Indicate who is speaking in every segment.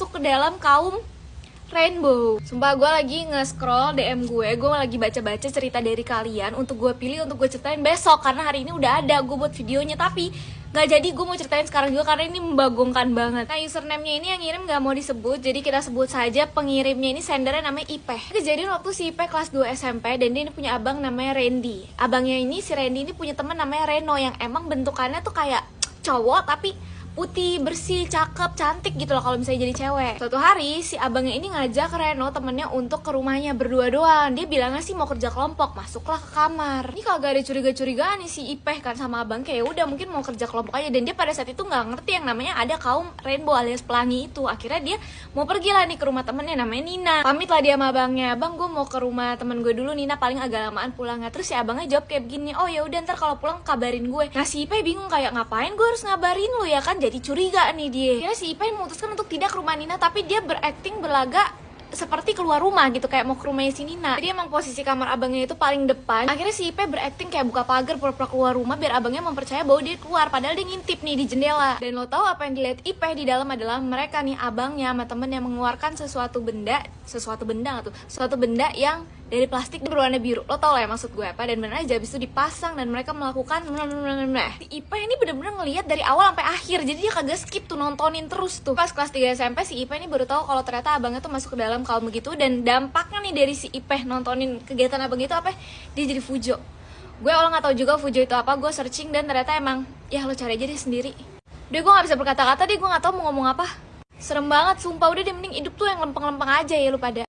Speaker 1: masuk ke dalam kaum Rainbow. Sumpah gue lagi nge-scroll DM gue lagi baca-baca cerita dari kalian untuk gue pilih untuk gue ceritain besok, karena hari ini udah ada gue buat videonya, tapi gak jadi. Gue mau ceritain sekarang juga karena ini membagongkan banget. Nah, username-nya ini yang ngirim gak mau disebut, jadi kita sebut saja pengirimnya ini, sendernya namanya Ipeh. Kejadian waktu si Ipeh kelas 2 SMP dan dia ini punya abang namanya Randy. Abangnya ini, si Randy ini punya teman namanya Reno yang emang bentukannya tuh kayak cowok tapi putih, bersih, cakep, cantik gitu loh kalau misalnya jadi cewek. Suatu hari si abangnya ini ngajak Reno temennya untuk ke rumahnya berdua doang. Dia bilangnya sih mau kerja kelompok, masuklah ke kamar. Ini kagak ada curiga-curigaan nih si Ipeh kan sama abang, kayak udah mungkin mau kerja kelompok aja. Dan dia pada saat itu nggak ngerti yang namanya ada kaum Rainbow alias pelangi itu. Akhirnya dia mau pergi lah nih ke rumah temennya namanya Nina. Pamit lah dia sama abangnya, bang gue mau ke rumah temen gue dulu, Nina paling agak lamaan pulangnya. Terus si abangnya jawab kayak begini, oh ya udah ntar kalau pulang kabarin gue. Nah si Ipeh bingung kayak ngapain gue harus ngabarin lu ya kan, jadi curiga nih dia. Kira si Ipeh memutuskan untuk tidak ke rumah Nina, tapi dia berakting berlagak seperti keluar rumah gitu, kayak mau ke rumahnya si Nina. Jadi emang posisi kamar abangnya itu paling depan. Akhirnya si Ipeh berakting kayak buka pagar pura-pura keluar rumah biar abangnya mempercaya bahwa dia keluar, padahal dia ngintip nih di jendela. Dan lo tahu apa yang dilihat Ipeh di dalam adalah mereka nih, abangnya sama temen yang mengeluarkan sesuatu benda yang dari plastik berwarna biru. Lo tau lah ya maksud gue apa. Dan bener aja abis itu dipasang dan mereka melakukan si Ipeh ini bener-bener ngelihat dari awal sampai akhir, jadi dia kagak skip tuh, nontonin terus tuh. Pas kelas 3 SMP si Ipeh ini baru tahu kalau ternyata abangnya tuh masuk ke dalam kaum begitu. Dan dampaknya nih dari si Ipeh nontonin kegiatan abang itu apa, dia jadi fujo. Gue awal gak tahu juga fujo itu apa, gue searching dan ternyata emang ya lo cari aja deh sendiri. Udah gue gak bisa berkata-kata deh, gue gak tahu mau ngomong apa. Serem banget sumpah. Udah deh mending hidup tuh yang lempeng-lempeng aja ya lu pada.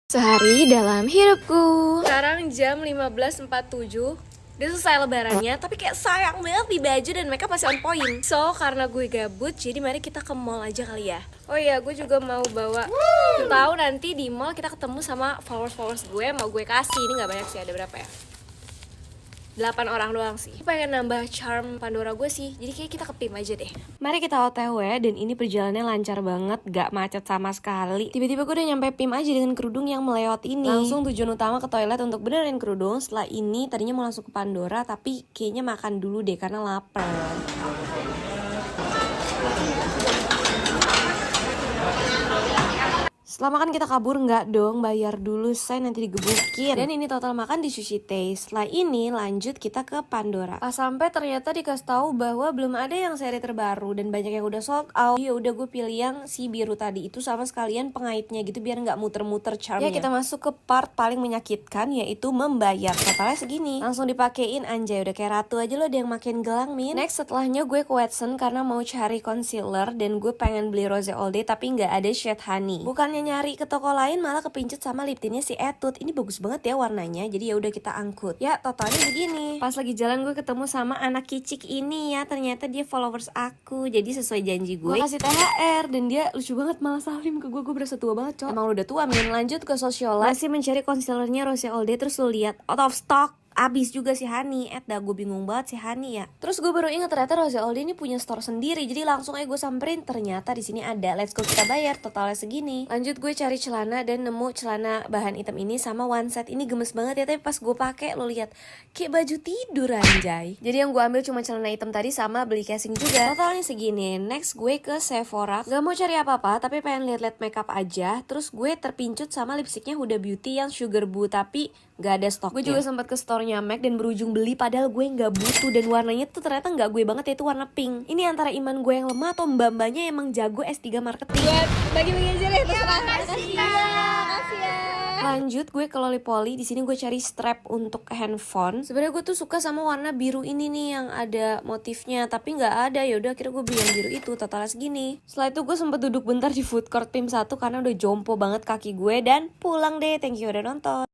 Speaker 1: Sehari dalam hidupku. Sekarang jam 15.47. Udah selesai lebarannya, tapi kayak sayang banget di baju dan mereka masih on point. So, karena gue gabut, jadi mari kita ke mall aja kali ya. Oh iya, gue juga mau bawa. Tahu nanti di mall kita ketemu sama followers gue, mau gue kasih. Ini gak banyak sih, ada berapa ya? 8 orang doang sih. Gue pengen nambah charm Pandora gue sih, jadi kayak kita ke PIM aja deh. Mari kita OTW, dan ini perjalanannya lancar banget, gak macet sama sekali. Tiba-tiba gue udah nyampe PIM aja dengan kerudung yang melewat ini. Langsung tujuan utama ke toilet untuk benerin kerudung. Setelah ini tadinya mau langsung ke Pandora, tapi kayaknya makan dulu deh karena lapar.
Speaker 2: Setelah makan kita kabur, nggak dong, bayar dulu say, nanti digebukin. Dan ini total makan di Sushi Taste. Setelah ini lanjut kita ke Pandora. Pas sampai ternyata dikasih tahu bahwa belum ada yang seri terbaru dan banyak yang udah sold out. Ya udah gue pilih yang si biru tadi itu sama sekalian pengaitnya gitu biar nggak muter-muter charmnya. Ya kita masuk ke part paling menyakitkan yaitu membayar. Totalnya segini. Langsung dipakein, anjay udah kayak ratu aja loh, ada yang makin gelang min. Next setelahnya gue ke Watson karena mau cari concealer dan gue pengen beli Rose All Day tapi nggak ada shade honey. Bukannya nyari ke toko lain malah kepincut sama lip tintnya si Etude. Ini bagus banget ya warnanya, jadi ya udah kita angkut. Ya totalnya begini. Pas lagi jalan gue ketemu sama anak kicik ini ya, ternyata dia followers aku, jadi sesuai janji gue kasih THR dan dia lucu banget malah salim ke gue berasa tua banget cok. Emang lu udah tua min. Lanjut ke Socialite, masih mencari concealernya Rose All Day, terus lu lihat out of stock. Abis juga si Hani, dah gue bingung banget si Hani ya. Terus gue baru inget ternyata Rose All Day ini punya store sendiri, jadi langsung aja gue samperin, ternyata di sini ada. Let's go kita bayar, totalnya segini. Lanjut gue cari celana dan nemu celana bahan hitam ini sama one set. Ini gemes banget ya, tapi pas gue pakai lo lihat kayak baju tidur anjay. Jadi yang gue ambil cuma celana hitam tadi sama beli casing juga. Totalnya segini. Next gue ke Sephora, gak mau cari apa-apa tapi pengen lihat-lihat makeup aja. Terus gue terpincut sama lipstiknya Huda Beauty yang Sugar Boo tapi gak ada stoknya. Gue juga sempat ke store-nya MAC dan berujung beli padahal gue nggak butuh, dan warnanya tuh ternyata nggak gue banget, yaitu warna pink. Ini antara iman gue yang lemah atau mbak-mbaknya emang jago S3 marketing.
Speaker 1: Buat bagi-bagi aja deh, terserah. Makasih ya.
Speaker 2: Lanjut gue ke Lollipoli. Di sini gue cari strap untuk handphone. Sebenarnya gue tuh suka sama warna biru ini nih yang ada motifnya, tapi nggak ada. Ya udah akhirnya gue beli yang biru itu. Totalnya segini. Setelah itu gue sempet duduk bentar di food court tim 1 karena udah jompo banget kaki gue dan pulang deh. Thank you udah nonton.